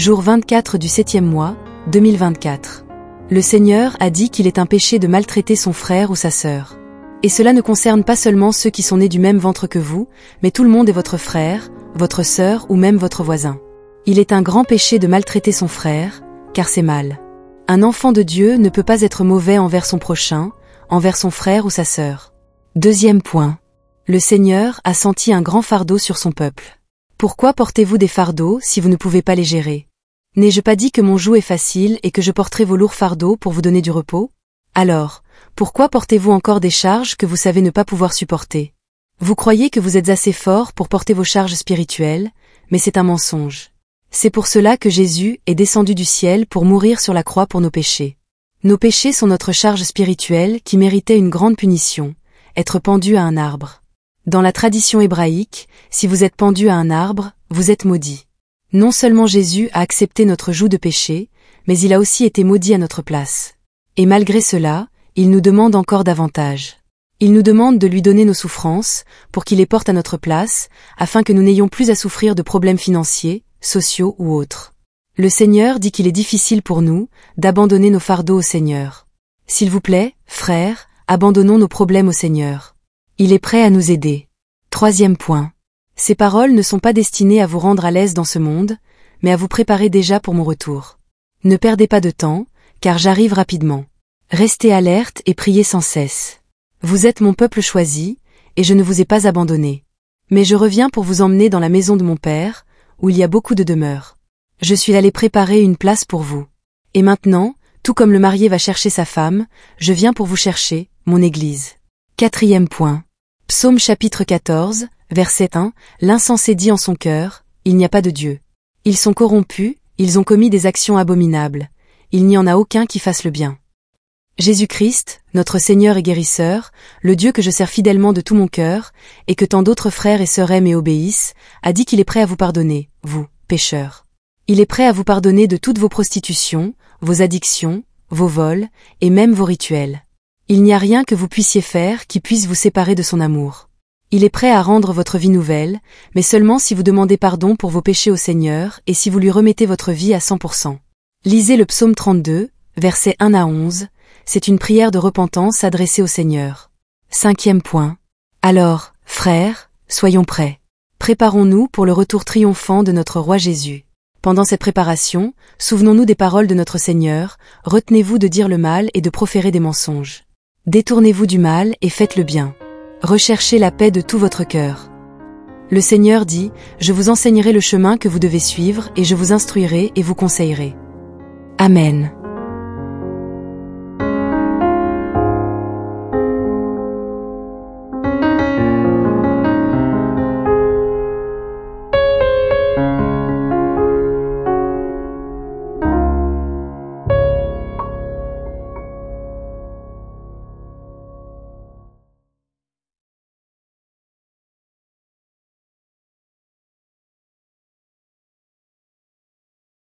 Jour 24 du 7e mois, 2024. Le Seigneur a dit qu'il est un péché de maltraiter son frère ou sa sœur. Et cela ne concerne pas seulement ceux qui sont nés du même ventre que vous, mais tout le monde est votre frère, votre sœur ou même votre voisin. Il est un grand péché de maltraiter son frère, car c'est mal. Un enfant de Dieu ne peut pas être mauvais envers son prochain, envers son frère ou sa sœur. Deuxième point. Le Seigneur a senti un grand fardeau sur son peuple. Pourquoi portez-vous des fardeaux si vous ne pouvez pas les gérer? N'ai-je pas dit que mon joug est facile et que je porterai vos lourds fardeaux pour vous donner du repos? Alors, pourquoi portez-vous encore des charges que vous savez ne pas pouvoir supporter? Vous croyez que vous êtes assez fort pour porter vos charges spirituelles, mais c'est un mensonge. C'est pour cela que Jésus est descendu du ciel pour mourir sur la croix pour nos péchés. Nos péchés sont notre charge spirituelle qui méritait une grande punition, être pendu à un arbre. Dans la tradition hébraïque, si vous êtes pendu à un arbre, vous êtes maudit. Non seulement Jésus a accepté notre joug de péché, mais il a aussi été maudit à notre place. Et malgré cela, il nous demande encore davantage. Il nous demande de lui donner nos souffrances, pour qu'il les porte à notre place, afin que nous n'ayons plus à souffrir de problèmes financiers, sociaux ou autres. Le Seigneur dit qu'il est difficile pour nous d'abandonner nos fardeaux au Seigneur. S'il vous plaît, frères, abandonnons nos problèmes au Seigneur. Il est prêt à nous aider. Troisième point. Ces paroles ne sont pas destinées à vous rendre à l'aise dans ce monde, mais à vous préparer déjà pour mon retour. Ne perdez pas de temps, car j'arrive rapidement. Restez alerte et priez sans cesse. Vous êtes mon peuple choisi, et je ne vous ai pas abandonné. Mais je reviens pour vous emmener dans la maison de mon Père, où il y a beaucoup de demeures. Je suis allé préparer une place pour vous. Et maintenant, tout comme le marié va chercher sa femme, je viens pour vous chercher, mon Église. Quatrième point. Psaume chapitre 14, verset 1, l'insensé dit en son cœur, il n'y a pas de Dieu. Ils sont corrompus, ils ont commis des actions abominables. Il n'y en a aucun qui fasse le bien. Jésus-Christ, notre Seigneur et guérisseur, le Dieu que je sers fidèlement de tout mon cœur, et que tant d'autres frères et sœurs aiment et obéissent, a dit qu'il est prêt à vous pardonner, vous, pécheurs. Il est prêt à vous pardonner de toutes vos prostitutions, vos addictions, vos vols, et même vos rituels. Il n'y a rien que vous puissiez faire qui puisse vous séparer de son amour. Il est prêt à rendre votre vie nouvelle, mais seulement si vous demandez pardon pour vos péchés au Seigneur et si vous lui remettez votre vie à 100%. Lisez le psaume 32, versets 1 à 11, c'est une prière de repentance adressée au Seigneur. Cinquième point. Alors, frères, soyons prêts. Préparons-nous pour le retour triomphant de notre roi Jésus. Pendant cette préparation, souvenons-nous des paroles de notre Seigneur, retenez-vous de dire le mal et de proférer des mensonges. Détournez-vous du mal et faites le bien. Recherchez la paix de tout votre cœur. Le Seigneur dit, je vous enseignerai le chemin que vous devez suivre et je vous instruirai et vous conseillerai. Amen.